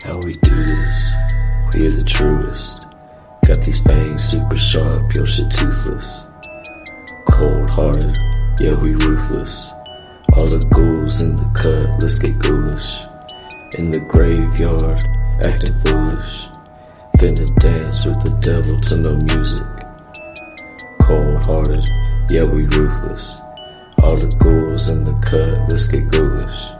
How we do this, we are the truest. Got these fangs super sharp, your shit toothless. Cold-hearted, yeah we ruthless. All the ghouls in the cut, let's get ghoulish. In the graveyard, acting foolish. Finna dance with the devil to no music. Cold-hearted, yeah we ruthless. All the ghouls in the cut, let's get ghoulish.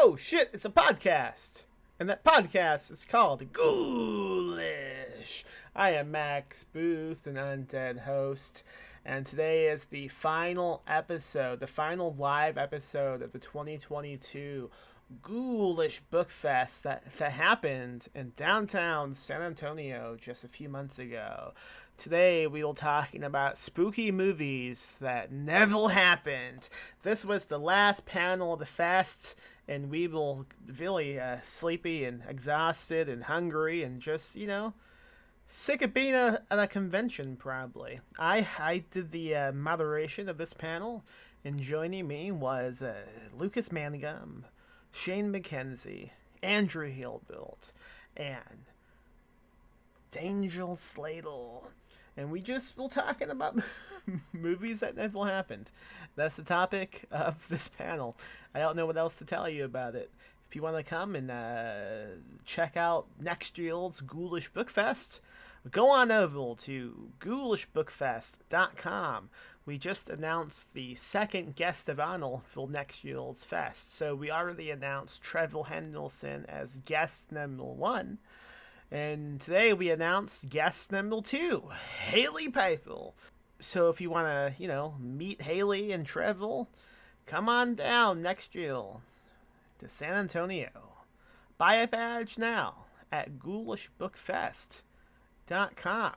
Oh shit, it's a podcast! And that podcast is called Ghoulish. I am Max Booth, an undead host, and today is the final episode, the final live episode of the 2022 Ghoulish Book Fest that happened in downtown San Antonio just a few months ago. Today we will be talking about spooky movies that never happened. This was the last panel of the fest, and we will really sleepy and exhausted and hungry and just, sick of being at a convention, probably. I did the moderation of this panel, and joining me was Lucas Mangum, Shane McKenzie, Andrew Hilbert, and Danger Slater. And we just were talking about movies that never happened. That's the topic of this panel. I don't know what else to tell you about it. If you want to come and check out next year's Ghoulish Book Fest, go on over to ghoulishbookfest.com. We just announced the second guest of honor for next year's fest. So we already announced Trevor Henderson as guest number 1. And today we announced guest number 2, Haley Piper. So if you want to, meet Haley and Trevor, come on down next year to San Antonio. Buy a badge now at ghoulishbookfest.com.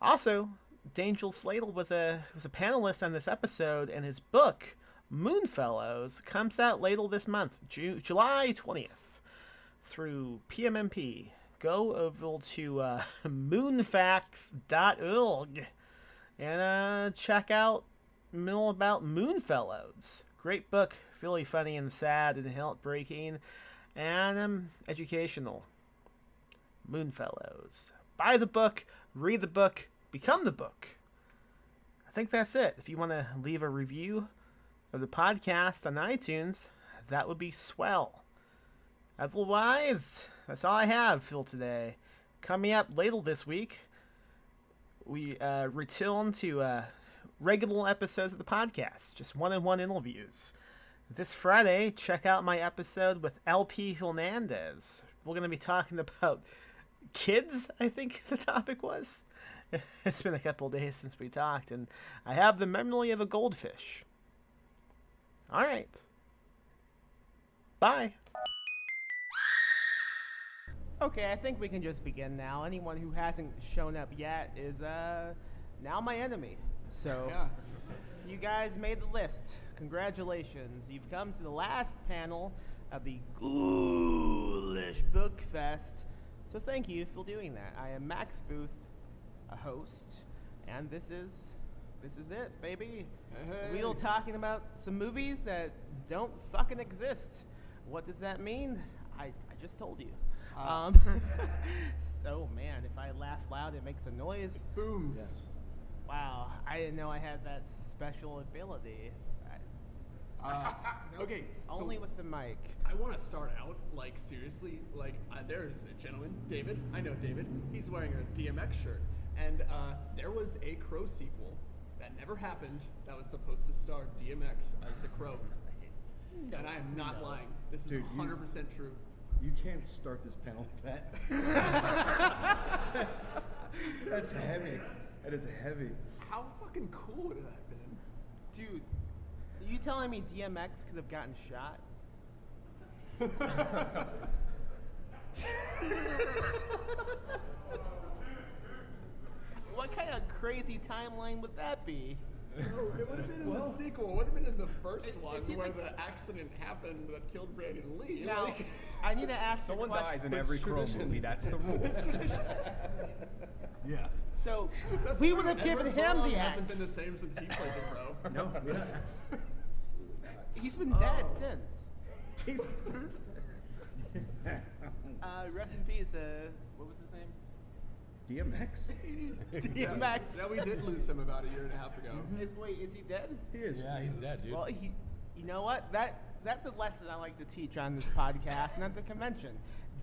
Also, Danger Slater was a panelist on this episode, and his book, Moonfellows, comes out later this month, July 20th, through PMMP. Go over to moonfacts.org and check out more about Moonfellows. Great book, really funny and sad and heartbreaking, and educational. Moonfellows. Buy the book, read the book, become the book. I think that's it. If you want to leave a review of the podcast on iTunes, that would be swell. Otherwise, that's all I have for today. Coming up later this week, we return to regular episodes of the podcast, just one-on-one interviews. This Friday, check out my episode with LP Hernandez. We're going to be talking about kids, I think the topic was. It's been a couple of days since we talked, and I have the memory of a goldfish. All right. Bye. Okay, I think we can just begin now. Anyone who hasn't shown up yet is now my enemy. So, yeah. You guys made the list. Congratulations. You've come to the last panel of the Ghoulish Book Fest. So thank you for doing that. I am Max Booth, a host, and this is it, baby. Hey. We're talking about some movies that don't fucking exist. What does that mean? I just told you. So man, if I laugh loud, it makes a noise. It booms. Yes. Wow, I didn't know I had that special ability. Okay, only so with the mic. I want to start out, seriously, there is a gentleman, David. I know David. He's wearing a DMX shirt. And there was a Crow sequel that never happened that was supposed to star DMX as the Crow. And I am not lying. This is 100% true. You can't start this panel with that. That's heavy. That is heavy. How fucking cool would that have been? Dude, are you telling me DMX could have gotten shot? What kind of crazy timeline would that be? No, it would have been in the sequel. It would have been in the first one where the accident happened that killed Brandon Lee. Now, Like, I need to ask you a Someone question. dies in every Crow movie. That's the rule. Yeah. So that's we true. would have given Edward him Furlong the hasn't X. been the same since he played the Crow. No. Yeah. He's been dead since. He's Rest in peace. What was his name? DMX. DMX. Yeah, we did lose him about a year and a half ago. Wait, is he dead? He is. Yeah, he's dead, dude. Well, you know what? That's a lesson I like to teach on this podcast and at the convention.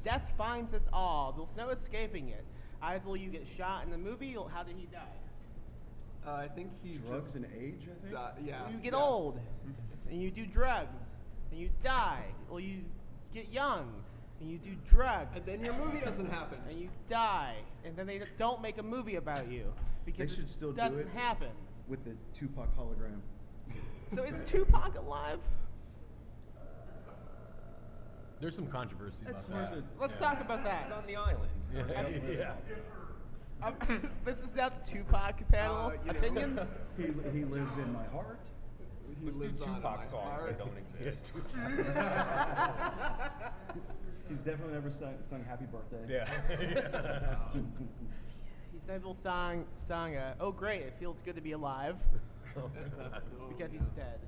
Death finds us all. There's no escaping it. Either you get shot in the movie, or how did he die? I think he Drugs just and age, I think. yeah. You get old, and you do drugs, and you die, or you get young, and you do drugs, And then your movie doesn't happen. and you die, and then they don't make a movie about you because They should it still do doesn't it. happen. With the Tupac hologram. So is Tupac alive? There's some controversy It's about hard that. to. Let's talk about that. He's on the island. Yeah. This is now the Tupac panel you know. opinions. He lives in my heart. He Let's do lives on in Tupac my songs heart. that don't exist. He's definitely never sung Happy Birthday. Yeah. He's never sung "Oh great, it feels good to be alive" because he's dead.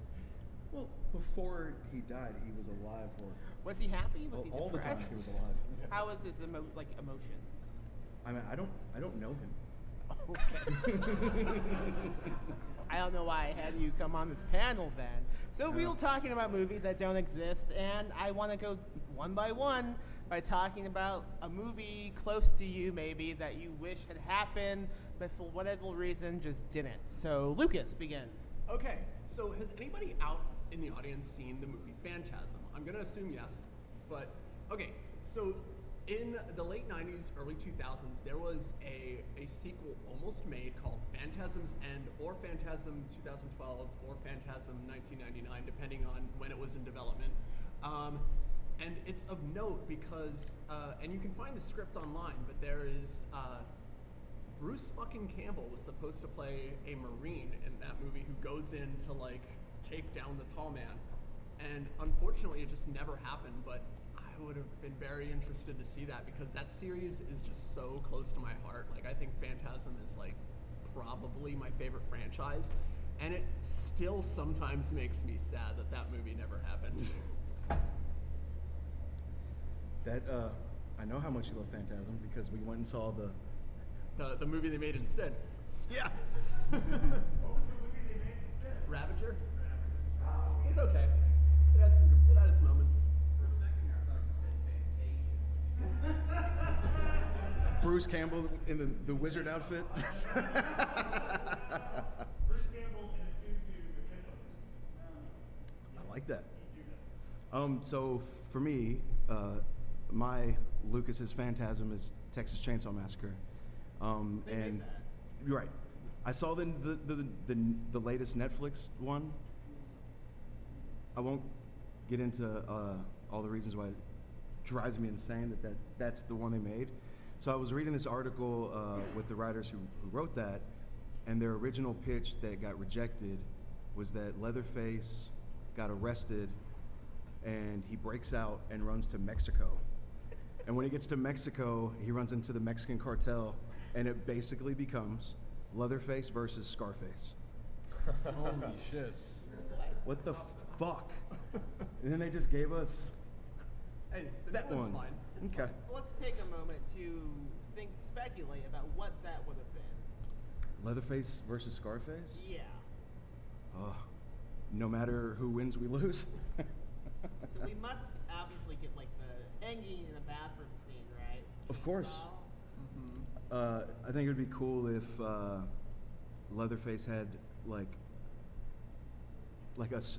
Well, before he died, he was alive for Was he happy? Was he all the time. depressed? He was alive. How was his emotion? I mean, I don't know him. I don't know why I had you come on this panel then. So we were talking about movies that don't exist, and I want to go one by one by talking about a movie close to you maybe that you wish had happened, but for whatever reason just didn't. So Lucas, begin. Okay, so has anybody out in the audience seen the movie Phantasm? I'm gonna assume yes, but okay, so in the late 90s, early 2000s, there was a sequel almost made called Phantasm's End, or Phantasm 2012, or Phantasm 1999, depending on when it was in development. And it's of note because, and you can find the script online, but there is, Bruce fucking Campbell was supposed to play a Marine in that movie who goes in to like take down the tall man. And unfortunately it just never happened, but I would have been very interested to see that because that series is just so close to my heart. Like I think Phantasm is like probably my favorite franchise, and it still sometimes makes me sad that that movie never happened. That I know how much you love Phantasm because we went and saw the. The movie they made instead. Yeah. Ravager? It's okay. It had its moments. Bruce Campbell in the wizard outfit. Bruce Campbell in a tutu with hippos. I like that. So for me, my Lucas's Phantasm is Texas Chainsaw Massacre. And you're right. I saw the latest Netflix one. I won't get into all the reasons why it drives me insane that's the one they made. So I was reading this article with the writers who wrote that, and their original pitch that got rejected was that Leatherface got arrested and he breaks out and runs to Mexico. And when he gets to Mexico, he runs into the Mexican cartel, and it basically becomes Leatherface versus Scarface. Holy shit. What the fuck? And then they just gave us Hey, the that new one's one. fine. Okay. Let's take a moment to speculate about what that would have been. Leatherface versus Scarface? Yeah. Oh, no matter who wins, we lose. So we must obviously get like the hanging in the bathroom scene, right? Of course. Chainsaw. I think it would be cool if Leatherface had like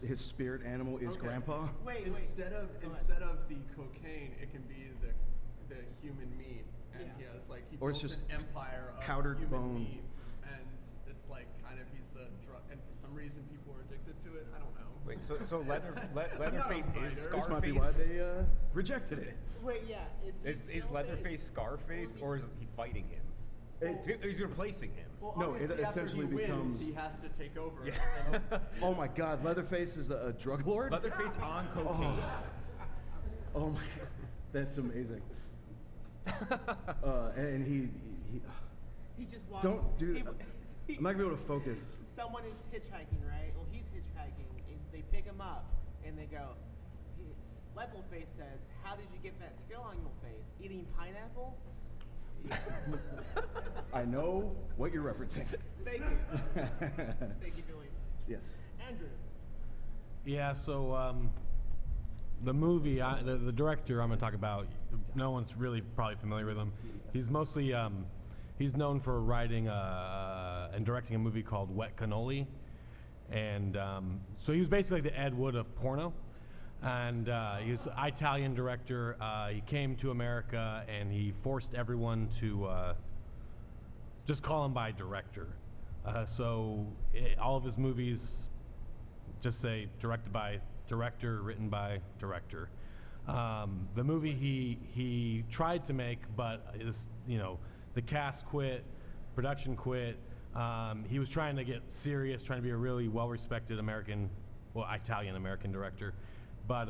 his spirit animal is Okay. Grandpa. Wait. Instead of Go ahead. the cocaine, it can be the human meat, and Yeah. he has like he Or it's built just an empire of powdered human bone. meat, and it's like kind of he's a drug, and for some reason people are addicted to it. I don't know. Wait, so Leatherface I'm not a is writer. This might be why Scarface? they rejected it. Wait, yeah. Is Is Leatherface Scarface, or is he fighting him? He's replacing him. Well, No, it obviously essentially after he becomes- wins, he has to take over. Yeah. And- Oh my God, Leatherface is a drug lord. Leatherface on cocaine. Oh my God, that's amazing. And he He just wants. don't do that. he- I'm not gonna be able to focus. Someone is hitchhiking, right? Well, he's hitchhiking, and they pick him up, and they go. Leatherface says, "How did you get that skill on your face? Eating pineapple?" I know what you're referencing. Thank you. Thank you, Billy. Yes. Andrew. Yeah, so the movie, the director I'm going to talk about, no one's really probably familiar with him. He's mostly, he's known for writing and directing a movie called Wet Cannoli. And so he was basically like the Ed Wood of porno. And he was an Italian director. He came to America and he forced everyone to just call him by director. All of his movies just say directed by director, written by director. The movie he tried to make, but the cast quit, production quit. He was trying to get serious, trying to be a really well-respected Italian-American director. But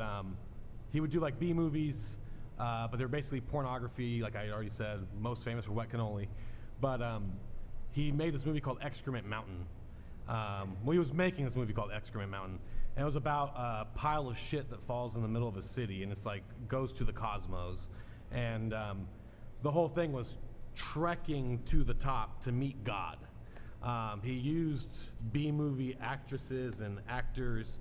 he would do like B movies, but they're basically pornography, like I already said, most famous for Wet Cannoli. But he made this movie called Excrement Mountain. He was making this movie called Excrement Mountain, and it was about a pile of shit that falls in the middle of a city, and it's like goes to the cosmos. And the whole thing was trekking to the top to meet God. He used B-movie actresses and actors,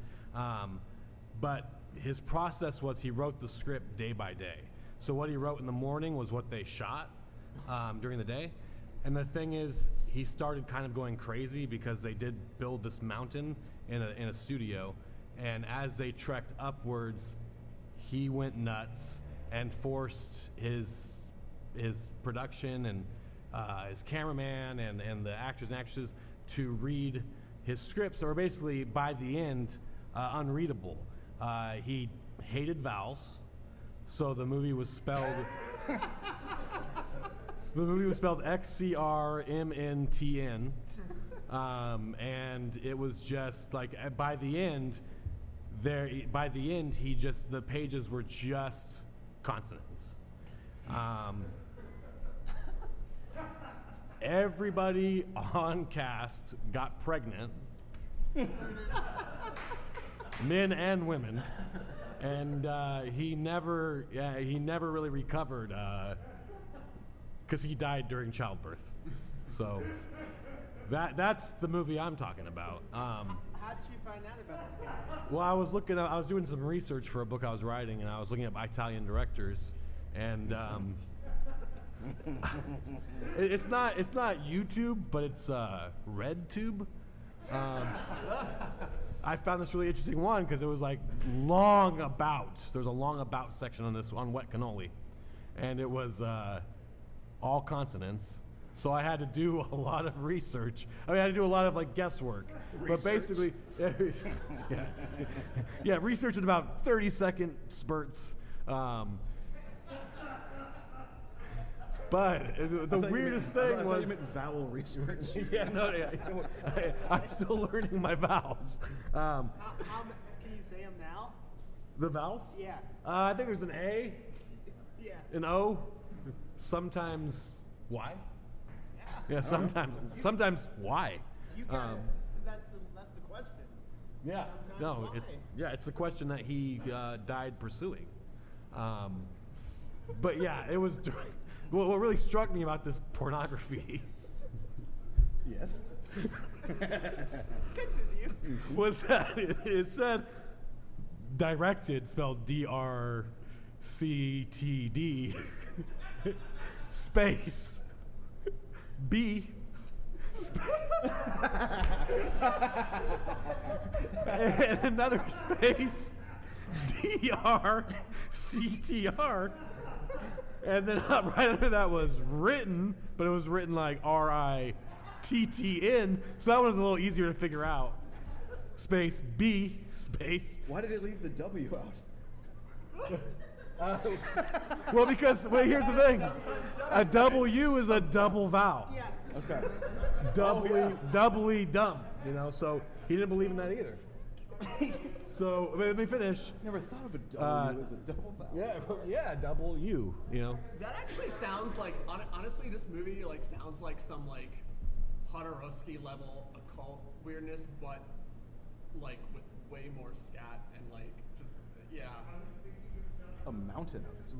but his process was he wrote the script day by day. So what he wrote in the morning was what they shot during the day. And the thing is, he started kind of going crazy because they did build this mountain in a studio. And as they trekked upwards, he went nuts and forced his production and his cameraman and the actors and actresses to read his scripts that were basically, by the end, unreadable. He hated vowels, so the movie was spelled. The movie was spelled XCRMNTN, and it was just like by the end, the pages were just consonants. Everybody on cast got pregnant. Men and women, and he never really recovered because he died during childbirth. So that's the movie I'm talking about. How did you find out about this guy? Well, I was doing some research for a book I was writing, and I was looking at Italian directors, and it's not YouTube, but it's RedTube. I found this really interesting one because it was like long about. There's a long about section on Wet Cannoli, and it was all consonants. So I had to do a lot of research. I had to do a lot of like guesswork. But basically, research in about 30-second spurts. But the weirdest thing was. I meant vowel research. I'm still learning my vowels. Can you say them now? The vowels? Yeah. I think there's an A, Yeah. an O, sometimes Y. Yeah, sometimes Y. You got it. That's the question. Yeah. Sometimes No, Y. it's the question that he died pursuing. But yeah, it was. What really struck me about this pornography Yes. Continue. was that it said directed, spelled DRCTD, space B, and another space DRCTR. And then right under that was written, but it was written like RITTN, so that one was a little easier to figure out. Space B, space. Why did it leave the W out? Well, because here's the thing, a W is a double vowel. Yeah. Okay. Doubly dumb. You know, so he didn't believe in that either. So let me finish. Never thought of a W as a double vowel. Yeah, double U. You know. That actually sounds like, honestly, this movie like sounds like some like Hodorowski level occult weirdness, but like with way more scat and like just A mountain of it.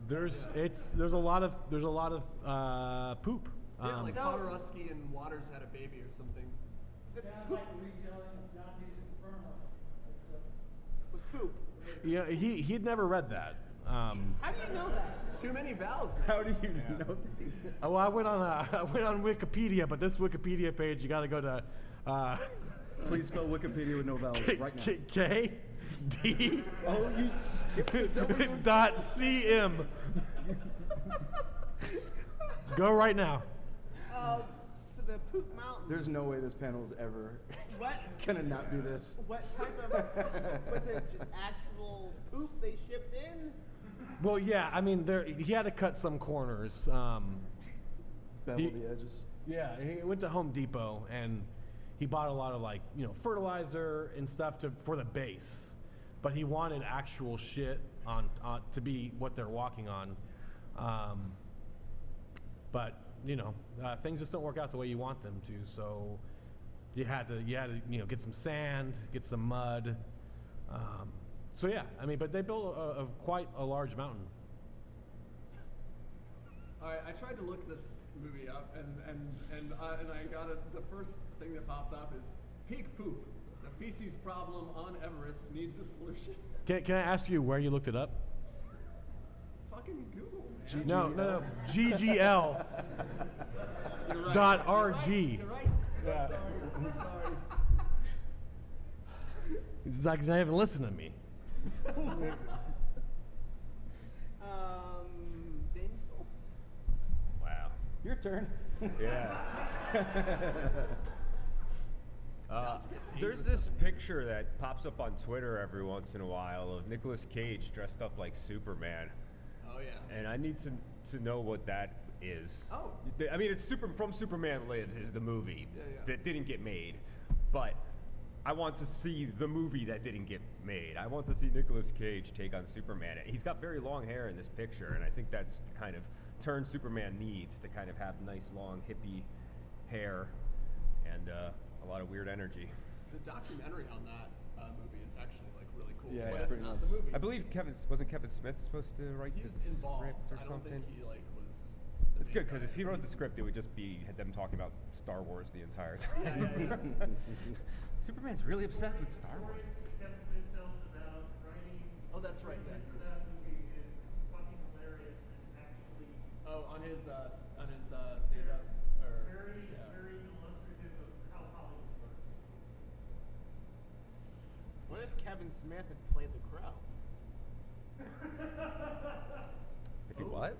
There's a lot of poop. yeah, like So- Hodorowski and Waters had a baby or something. This Sounds poop like a retelling of Dante's Inferno. was poop. Yeah, he'd never read that. How do you know that? Too many vowels. How do you know these? Well, I went on Wikipedia, but this Wikipedia page you got to go to Please spell Wikipedia with no vowels right now. K D Oh, you skipped the W. .cm. Go right now. So the poop mountain. There's no way this panel is ever What? gonna not do this. What type of was it? Just actual poop they shipped in? Well, yeah, I mean, he had to cut some corners. Bevel He- the edges. Yeah, he went to Home Depot and he bought a lot of fertilizer and stuff for the base, but he wanted actual shit on to be what they're walking on. But things just don't work out the way you want them to. So you had to get some sand, get some mud. So yeah, I mean, but they built quite a large mountain. All right, I tried to look this movie up, and I got it. The first thing that popped up is pig poop. The feces problem on Everest needs a solution. Can I ask you where you looked it up? Fucking Google, man. No. GGL. You're right. dot You're RG. You're right. Yeah. I'm sorry. It's like he's not even listening to me. Dangerous. Wow. Your turn. Yeah. There's this picture that pops up on Twitter every once in a while of Nicolas Cage dressed up like Superman, Oh yeah. and I need to know what that is. Oh. I mean, it's from Superman Lives is the movie Yeah. that didn't get made, but I want to see the movie that didn't get made. I want to see Nicolas Cage take on Superman. He's got very long hair in this picture, and I think that's the kind of turn Superman needs to kind of have nice long hippie hair and a lot of weird energy. The documentary on that movie is actually like really cool. Yeah, but it's it's pretty not nuts. the movie. I believe wasn't Kevin Smith supposed to write He's the involved. script or I don't something? think he like was. the It's main good because guy. if he wrote the script, it would just be them talking about Star Wars the entire time. Yeah. Superman's really obsessed with Star Wars. Kevin Smith tells about writing. Oh, that's right. Writing for that movie is fucking hilarious and actually Oh, on his stand-up or very, yeah. very illustrative of how Hollywood works. What if Kevin Smith had played the Crow? If he what?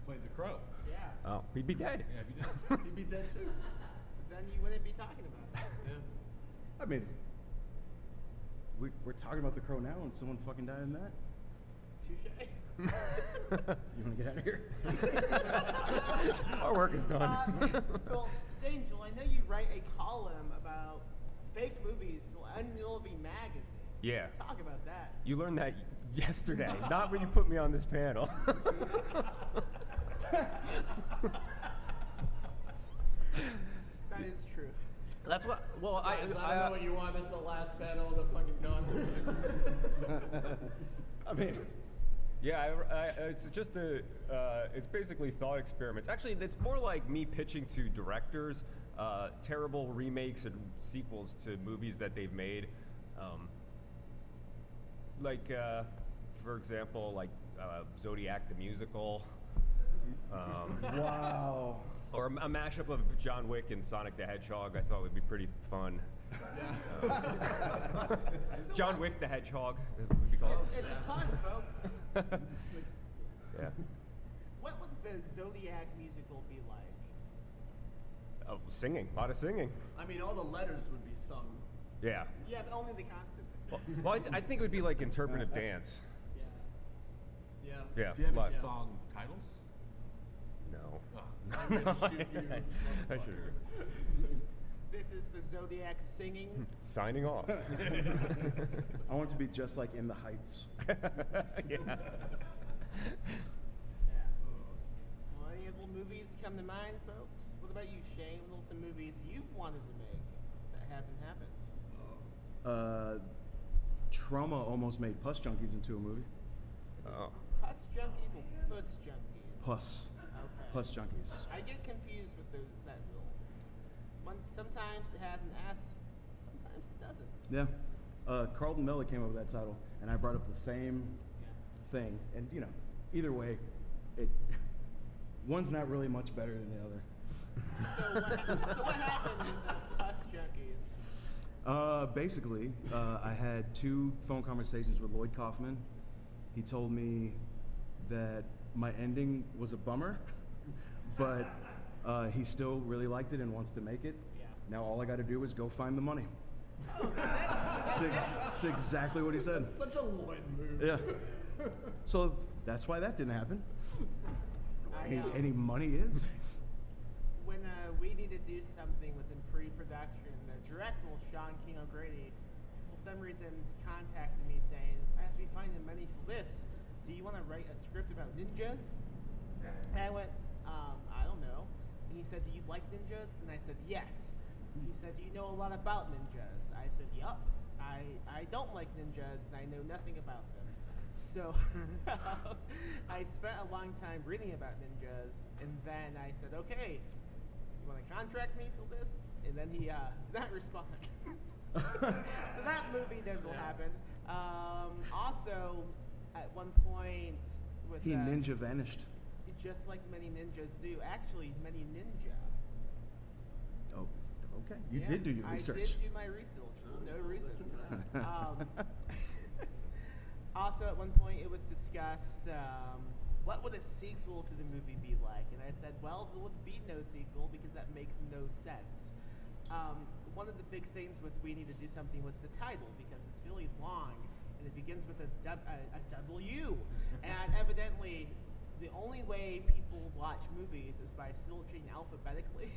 Played the Crow. Yeah. Oh, he'd be dead. Yeah, if you did. He'd be dead too. Then you wouldn't be talking about it. Yeah. I mean, we're talking about The Crow now, and someone fucking died in that. Touche. You want to get out of here? Our work is done. Well, Angel, I know you write a column about fake movies for Unwieldy magazine. Yeah. Talk about that. You learned that yesterday, not when you put me on this panel. That is true. That's what. Well, Guys, I don't know what you want. This is the last battle of the fucking gauntlet. I mean, Yeah, it's just it's basically thought experiments. Actually, it's more like me pitching to directors terrible remakes and sequels to movies that they've made. For example, Zodiac the musical. wow. Or a mashup of John Wick and Sonic the Hedgehog, I thought would be pretty fun. John Wick the Hedgehog, it would be called. It's a pun, folks. Yeah. What would the Zodiac musical be like? Oh, singing, a lot of singing. I mean, all the letters would be sung. Yeah. Yeah, but only the constant. Well, I think it would be like interpretive dance. Yeah. Yeah. Yeah. Do you have lots. any song titles? No. I'm gonna shoot you, I motherfucker. should. This is the Zodiac singing. Signing off. I want it to be just like In the Heights. Yeah. Well, any other movies come to mind, folks? What about you, Shane? What are some movies you've wanted to make that haven't happened? Trauma almost made Puss Junkies into a movie. Oh. Puss Junkies or Puss Junkies? Puss. Okay. Puss Junkies. I get confused with that rule. Sometimes it has an S, sometimes it doesn't. Yeah. Carlton Miller came up with that title, and I brought up the same thing. And, you know, either way, one's not really much better than the other. So what happened in the Puss Junkies? Basically, I had 2 phone conversations with Lloyd Kaufman. He told me that my ending was a bummer, but he still really liked it and wants to make it. Yeah. Now all I got to do is go find the money. Oh, that's it? That's exactly what he said. Such a Lloyd move. Yeah. So that's why that didn't happen. I know. Any money is? When We Need to Do Something was in pre-production, the director, Sean King O'Grady, for some reason contacted me saying, as we find the money for this, do you want to write a script about ninjas? And I went, I don't know. And he said, do you like ninjas? And I said, yes. He said, do you know a lot about ninjas? I said, yup. I don't like ninjas and I know nothing about them. So I spent a long time reading about ninjas, and then I said, okay, you want to contract me for this? And then he did not respond. So that movie never happened. Also, at one point, with He ninja vanished. just like many ninjas do, actually, many ninja. Oh, okay. You Yeah, did do your research. I did do my research for no reason. Also, at one point, it was discussed what would a sequel to the movie be like, and I said, well, there would be no sequel because that makes no sense. One of the big things with We Need to Do Something was the title, because it's really long and it begins with a W, and evidently the only way people watch movies is by searching alphabetically.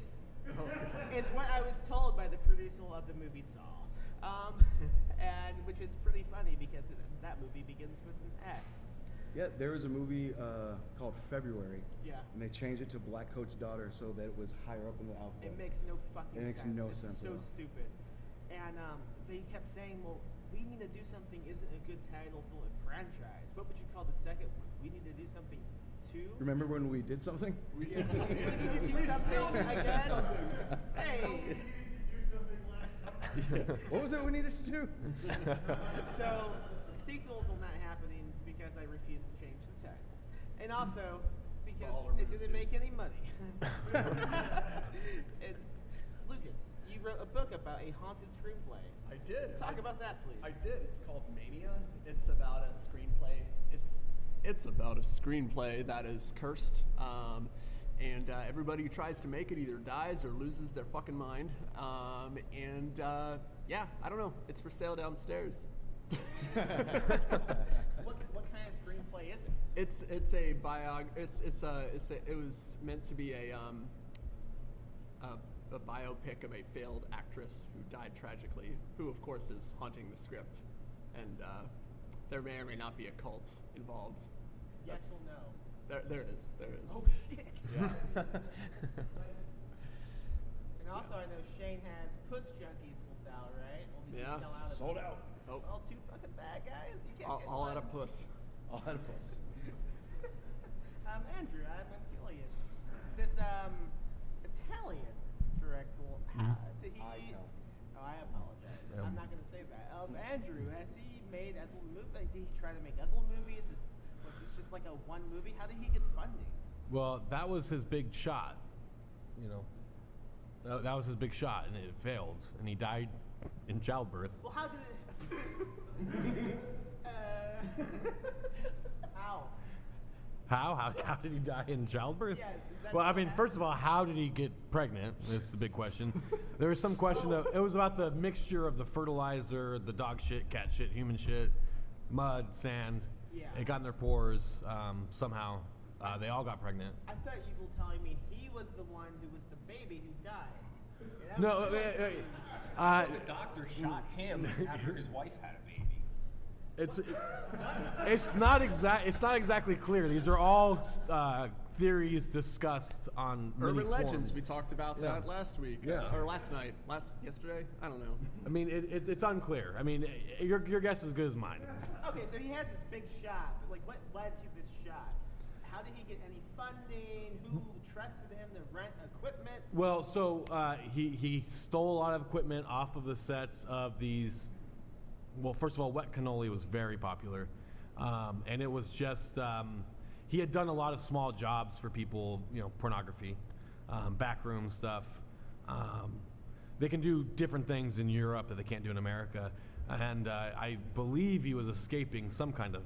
It's what I was told by the producer of the movie Saw, and which is pretty funny because that movie begins with an S. Yeah, there was a movie called February. Yeah. And they changed it to Black Coat's Daughter so that it was higher up in the alphabet. It makes no fucking It makes sense. no It's sense so at all. stupid. And they kept saying, well, We Need to Do Something isn't a good title for a franchise. What would you call the second one? We Need to Do Something 2? Remember when we did something? We need to do something again? Hey! What was it we needed to do? So, sequels are not happening because I refuse to change the title. And also, because it didn't make any money. And, Lucas, you wrote a book about a haunted screenplay. I did. Talk about that, please. I did. It's called Mania. It's about a screenplay. It's about a screenplay that is cursed, and everybody who tries to make it either dies or loses their fucking mind. Yeah, I don't know. It's for sale downstairs. What kind of screenplay is it? It's a biog. It was meant to be a biopic of a failed actress who died tragically, who of course is haunting the script, and there may or may not be a cult involved. Yes That's- or no? There is. Oh shit! Yeah. And also, I know Shane has Puss Junkies full sale, right? Or did you Yeah. sell out of Sold it? out. Oh, Oh, too fucking bad, guys. You can't get all one. out of puss. All out of us. Andrew, I'm curious. This Italian director, did he? Italian. Oh, I apologize. I'm not gonna say that. Andrew, has he made other movies? Like, did he try to make other movies? Was this just like a one movie? How did he get funding? Well, that was his big shot. You know, that was his big shot, and it failed, and he died in childbirth. Well, how did it? How? How did he die in childbirth? Yeah, is that well, I what mean, happened? first of all, how did he get pregnant? This is a big question. There was some question of it was about the mixture of the fertilizer, the dog shit, cat shit, human shit, mud, sand. Yeah. It got in their pores. Somehow, they all got pregnant. I thought you were telling me he was the one who was the baby who died. Yeah, that No, was really The doctor shot him after his wife had a baby. it's not exactly clear. These are all theories discussed on many Urban legends. forums. We talked about Yeah. that last week. Yeah. Or last night. Yesterday? I don't know. I mean, it's unclear. I mean, your guess is as good as mine. Okay, so he has this big shot. But, like, what led to this shot? How did he get any funding? Who trusted him to rent equipment? Well, so he stole a lot of equipment off of the sets of these. Well, first of all, wet cannoli was very popular, and it was just he had done a lot of small jobs for people, pornography, backroom stuff. They can do different things in Europe that they can't do in America, and I believe he was escaping some kind of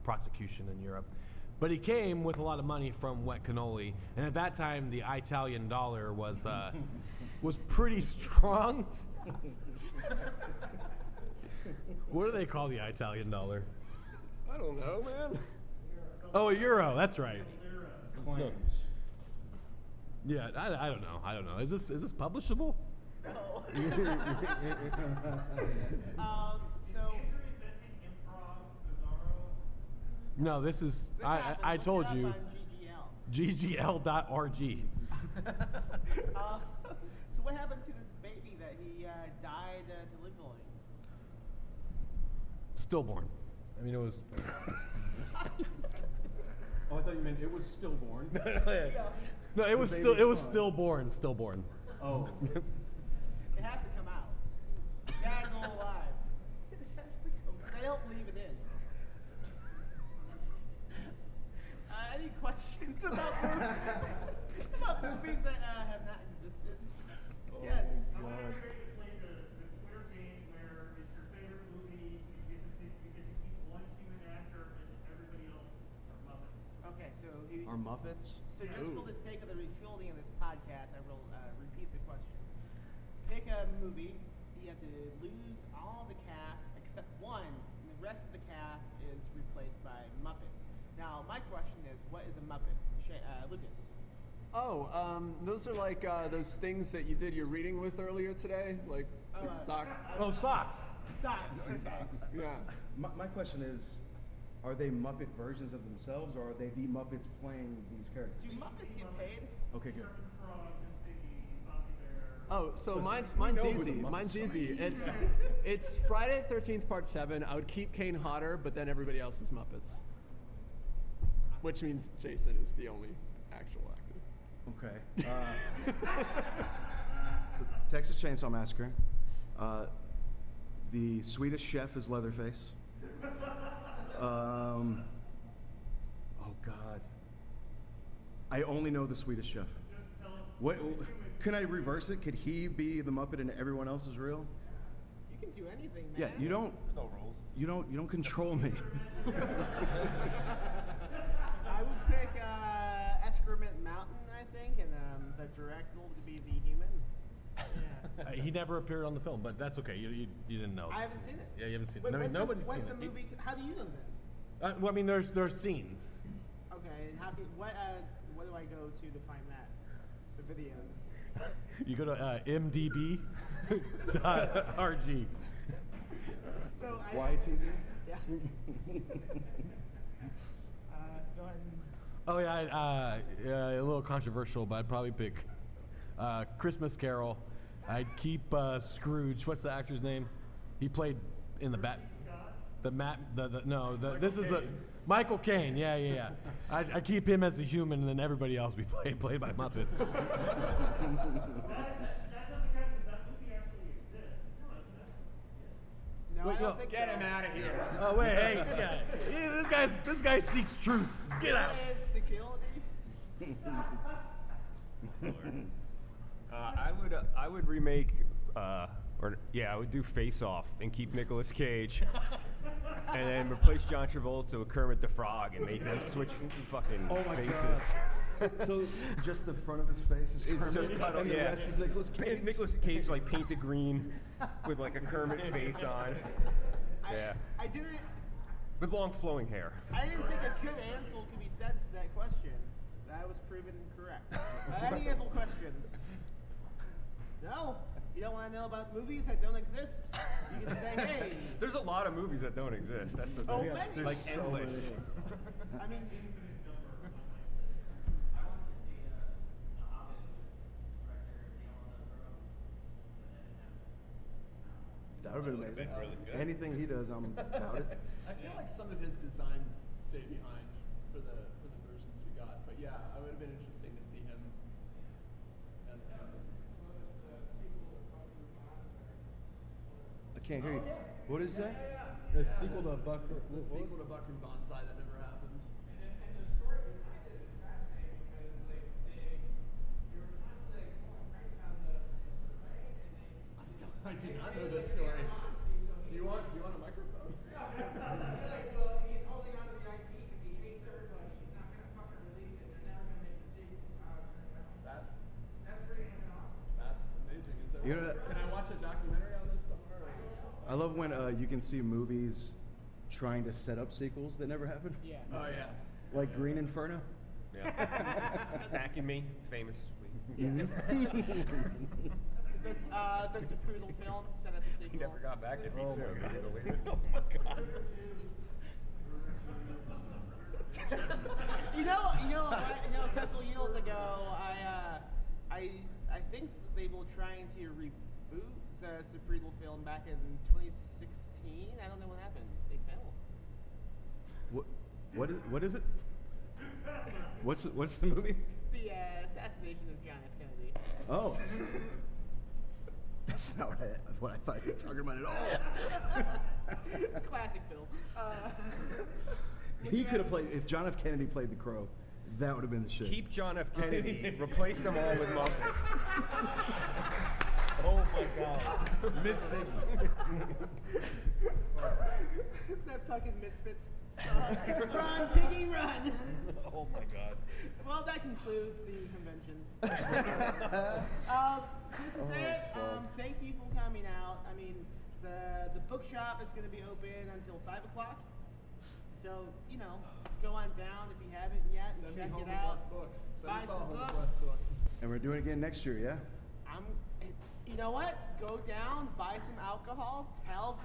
prosecution in Europe. But he came with a lot of money from wet cannoli, and at that time the Italian dollar was pretty strong. What do they call the Italian dollar? I don't know, man. Oh, a euro. That's right. Claims. Yeah, I don't know. I don't know. Is this publishable? No. Is so Andrew inventing improv, Bizarro? No, this is. this I happened. told Look it you. up on GGL. GGL.RG. So what happened to this baby that he died delivering? Stillborn. I mean, it was. Oh, I thought you meant it was stillborn. No, it was The still. It baby's was fine. stillborn. Stillborn. Oh. It has to come out. Dad's still alive. It has to come out. They don't leave it in. Any questions about movies that have not existed? Yes. I want everybody to play the Twitter game where it's your favorite movie. You get to keep one human actor and everybody else are Muppets. Okay, so Are Muppets? So just for the sake of the recording of this podcast, I will repeat the question. Pick a movie. You have to lose all the cast except one, and the rest of the cast is replaced by Muppets. Now, my question is, what is a Muppet? Lucas. Oh, those are like those things that you did your reading with earlier today, like the sock. Oh, socks. Socks. Okay. Yeah. My question is, are they Muppet versions of themselves, or are they the Muppets playing these characters? Do Muppets get paid? Okay, good. Frog, Miss Piggy, Fozzie Bear. Oh, so Listen, mine's we know who easy. the Muppets Mine's are. easy. It's Friday the 13th Part 7. I would keep Kane Hodder, but then everybody else is Muppets. Which means Jason is the only actual actor. Okay. So Texas Chainsaw Massacre. The Swedish chef is Leatherface. Oh God. I only know the Swedish chef. Just tell us. What? Can I reverse it? Could he be the Muppet and everyone else is real? You can do anything, man. Yeah. You don't. No rules. You don't control me. I would pick Excrement Mountain, I think, and the director to be the human. Yeah. He never appeared on the film, but that's okay. You didn't know. I haven't seen it. Yeah, you haven't seen Wait, it. I mean, nobody's what's seen the it. movie? How do you know that? Well, I mean, there's scenes. Okay, and how can what do I go to find that? The videos. You go to mdb.rg. So I. YTV. Yeah. Go ahead. Oh yeah, a little controversial, but I'd probably pick Christmas Carol. I'd keep Scrooge. What's the actor's name? He played in the this is a Michael Caine. Yeah. I keep him as a human, and then everybody else be played by Muppets. That doesn't count because that movie actually exists. No, Wait, I no, don't think Get so. him out of here. Oh wait, hey, yeah. This guy seeks truth. Get out. What is security? I would remake, I would do Face Off and keep Nicolas Cage, and then replace John Travolta with Kermit the Frog and make them switch fucking Oh my faces. So just the front of his face is It's Kermit, just cut off, and the yeah. rest is Nicolas Cage. Nicolas Cage like painted green with like a Kermit face on. Yeah. I didn't. with long flowing hair. I didn't think a good answer could be said to that question. That was proven incorrect. Any other questions? No? You don't want to know about movies that don't exist? You can say, hey. There's a lot of movies that don't exist. That's the So thing. many. Like There's so endless. many. I mean, That would have been amazing. really good. Anything he does, I'm about it. I feel like some of his designs stayed behind for the versions we got, but yeah, it would have been interesting to see him. I can't hear you. What is that? The sequel to Buck. The sequel to Buck and Bonsai that never happened. And the story behind it is fascinating because they were constantly pulling pranks on the rain, and I do not know this story. Do you want a microphone? well, he's holding on to the IP because he hates everybody. He's not gonna fucking release it. They're never gonna make the sequel. How it turned out. That's pretty fucking awesome. That's amazing. Is there You know that- can I watch a documentary on this somewhere? I love when you can see movies trying to set up sequels that never happen. yeah. Oh yeah. Like Green Inferno. Yeah. Back in Me, famously. Does the Poodle film set up a sequel? He never got back at me Oh too. my Can you God. believe it? You know, a couple of years ago, I think they were trying to reboot the Supretal film back in 2016. I don't know what happened. They failed. What is it? What's the movie? The assassination of John F. Kennedy. Oh. That's not what I thought you were talking about at all. Classic film. He could have played, if John F. Kennedy played the Crow, that would have been the shit. Keep John F. Kennedy, replace them all with Muppets. Oh my God. Miss Piggy. That fucking Misfits. Run, piggy, run! Oh my God. Well, that concludes the convention. This is it. Thank you for coming out. I mean, the bookshop is going to be open until 5 o'clock. So, go on down if you haven't yet and Send me check home it with out. less books. Send Buy us all some home with books. less books. And we're doing it again next year, yeah? You know what? Go down, buy some alcohol, tell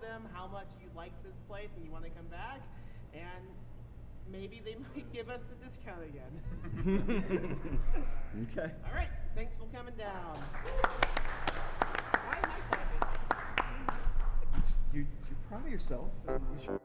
them how much you like this place and you want to come back, and maybe they might give us the discount again. Okay. All right, thanks for coming down. Why am I clapping? You're proud of yourself. You should-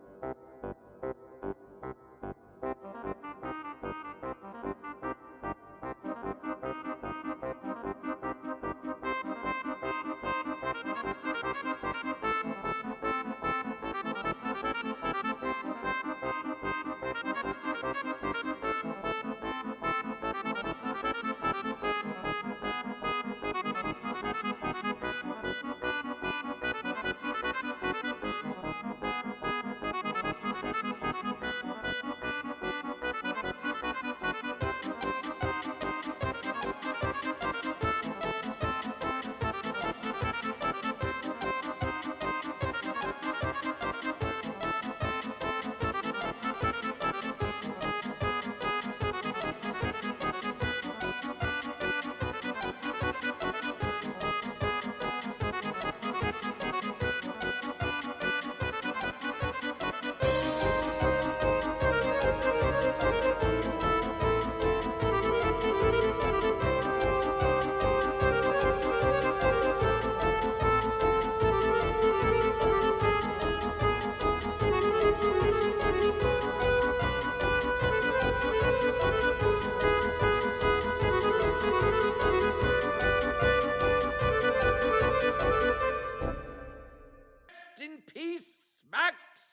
in peace, Max.